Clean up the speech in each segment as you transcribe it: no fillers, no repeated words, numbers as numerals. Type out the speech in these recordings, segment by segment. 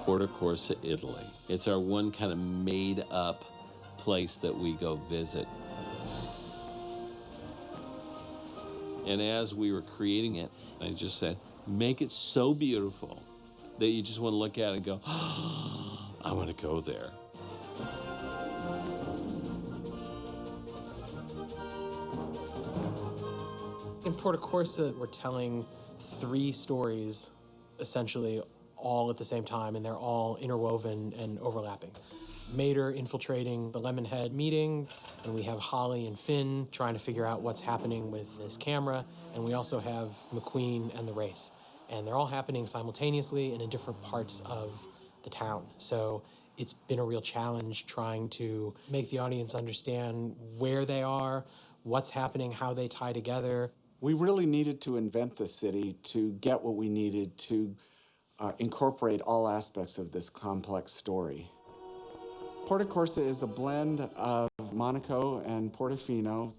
Porto Corsa, Italy. It's our one kind of made-up place that we go visit. And as we were creating it, I just said, make it so beautiful that you just want to look at it and go, oh, I want to go there. In Porto Corsa, we're telling 3 stories, essentially all at the same time, and they're all interwoven and overlapping. Mater infiltrating the Lemonhead meeting, and we have Holly and Finn trying to figure out what's happening with this camera, and we also have McQueen and the race. And they're all happening simultaneously and in different parts of the town. So it's been a real challenge trying to make the audience understand where they are, what's happening, how they tie together. We really needed to invent the city to get what we needed to incorporate all aspects of this complex story. Porto Corsa is a blend of Monaco and Portofino,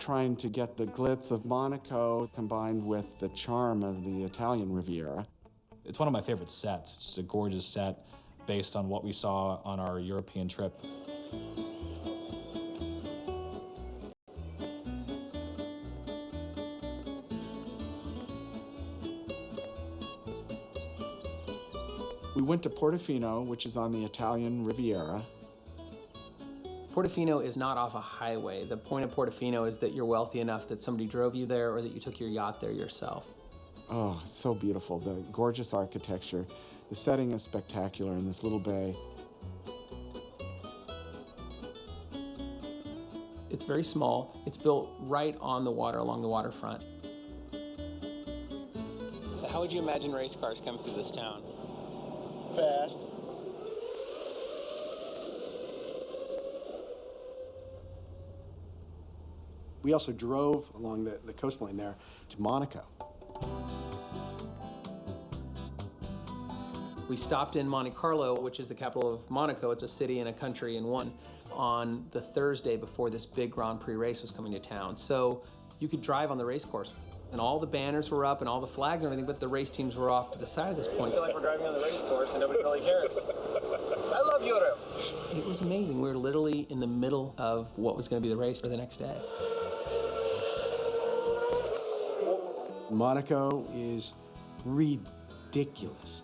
trying to get the glitz of Monaco combined with the charm of the Italian Riviera. It's one of my favorite sets. It's just a gorgeous set based on what we saw on our European trip. We went to Portofino, which is on the Italian Riviera. Portofino is not off a highway. The point of Portofino is that you're wealthy enough that somebody drove you there or that you took your yacht there yourself. Oh, so beautiful. The gorgeous architecture. The setting is spectacular in this little bay. It's very small. It's built right on the water, along the waterfront. How would you imagine race cars come through this town? Fast. We also drove along the coastline there to Monaco. We stopped in Monte Carlo, which is the capital of Monaco. It's a city and a country in one, on the Thursday before this big Grand Prix race was coming to town. So you could drive on the race course, and all the banners were up and all the flags and everything, but the race teams were off to the side of this point. I feel like we're driving on the race course and nobody really cares. I love Europe. It was amazing. We were literally in the middle of what was going to be the race for the next day. Monaco is ridiculous.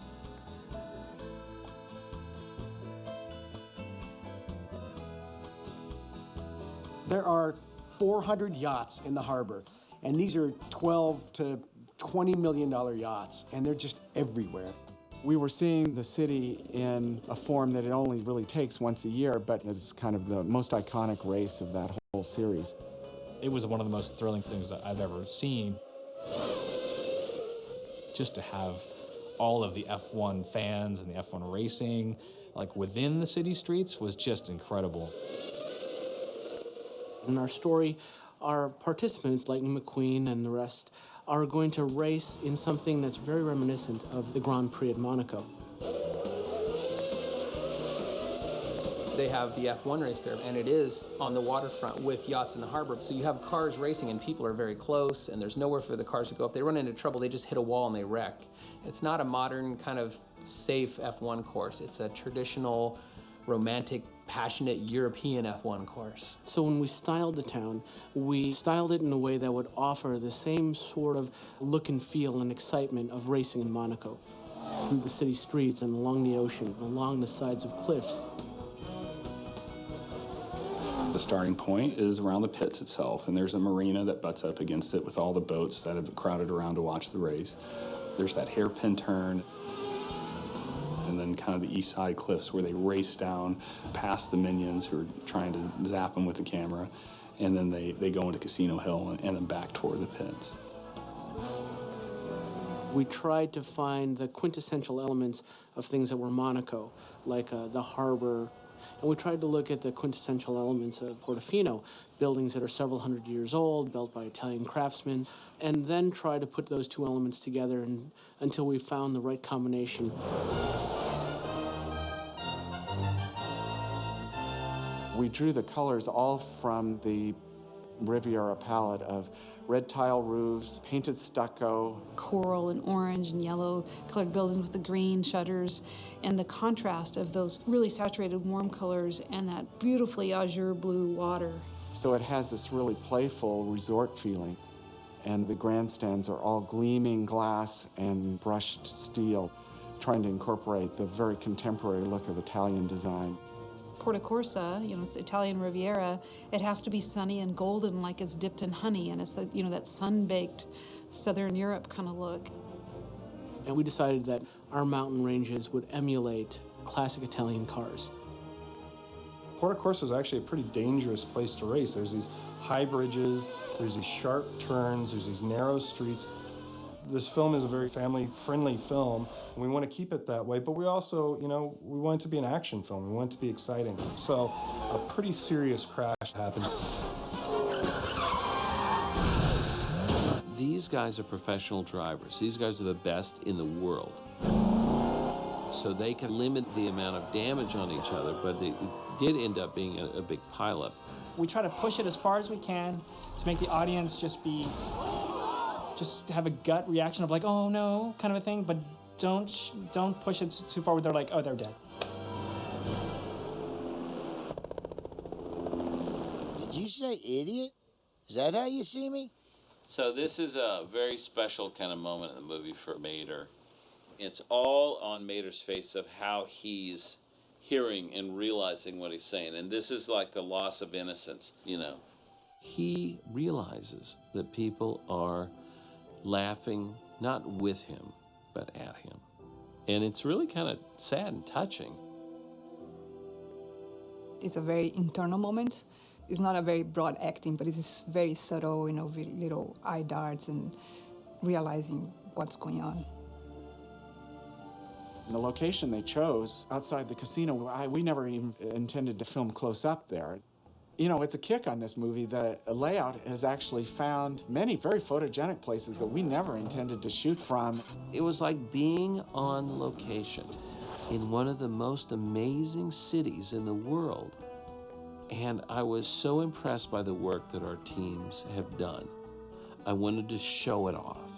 There are 400 yachts in the harbor, and these are $12 to $20 million yachts, and they're just everywhere. We were seeing the city in a form that it only really takes once a year, but it's kind of the most iconic race of that whole series. It was one of the most thrilling things that I've ever seen. Just to have all of the F1 fans and the F1 racing, like within the city streets, was just incredible. In our story, our participants, like McQueen and the rest, are going to race in something that's very reminiscent of the Grand Prix at Monaco. They have the F1 race there, and it is on the waterfront with yachts in the harbor. So you have cars racing, and people are very close, and there's nowhere for the cars to go. If they run into trouble, they just hit a wall and they wreck. It's not a modern kind of safe F1 course. It's a traditional, romantic, passionate European F1 course. So when we styled the town, we styled it in a way that would offer the same sort of look and feel and excitement of racing in Monaco. Through the city streets and along the ocean, along the sides of cliffs. The starting point is around the pits itself, and there's a marina that butts up against it with all the boats that have crowded around to watch the race. There's that hairpin turn, and then kind of the east side cliffs where they race down past the minions who are trying to zap them with the camera, and then they go into Casino Hill and then back toward the pits. We tried to find the quintessential elements of things that were Monaco, like the harbor. And we tried to look at the quintessential elements of Portofino, buildings that are several hundred years old, built by Italian craftsmen, and then try to put those two elements together until we found the right combination. We drew the colors all from the Riviera palette of red tile roofs, painted stucco. Coral and orange and yellow colored buildings with the green shutters, and the contrast of those really saturated warm colors and that beautifully azure blue water. So it has this really playful resort feeling. And the grandstands are all gleaming glass and brushed steel, trying to incorporate the very contemporary look of Italian design. Porto Corsa, it's Italian Riviera, it has to be sunny and golden like it's dipped in honey, and it's like, that sun-baked Southern Europe kind of look. And we decided that our mountain ranges would emulate classic Italian cars. Porto Corsa is actually a pretty dangerous place to race. There's these high bridges, there's these sharp turns, there's these narrow streets. This film is a very family-friendly film, and we want to keep it that way, but we also, we want it to be an action film. We want it to be exciting. So a pretty serious crash happens. These guys are professional drivers. These guys are the best in the world. So they can limit the amount of damage on each other, but it did end up being a big pileup. We try to push it as far as we can to make the audience just have a gut reaction of like, oh no, kind of a thing, but don't push it too far where they're like, oh, they're dead. Did you say idiot? Is that how you see me? So this is a very special kind of moment in the movie for Mater. It's all on Mater's face of how he's hearing and realizing what he's saying. And this is like the loss of innocence, He realizes that people are laughing not with him, but at him. And it's really kind of sad and touching. It's a very internal moment. It's not a very broad acting, but it's very subtle, with little eye darts and realizing what's going on. The location they chose outside the casino, we never even intended to film close up there. It's a kick on this movie that a layout has actually found many very photogenic places that we never intended to shoot from. It was like being on location in one of the most amazing cities in the world. And I was so impressed by the work that our teams have done. I wanted to show it off.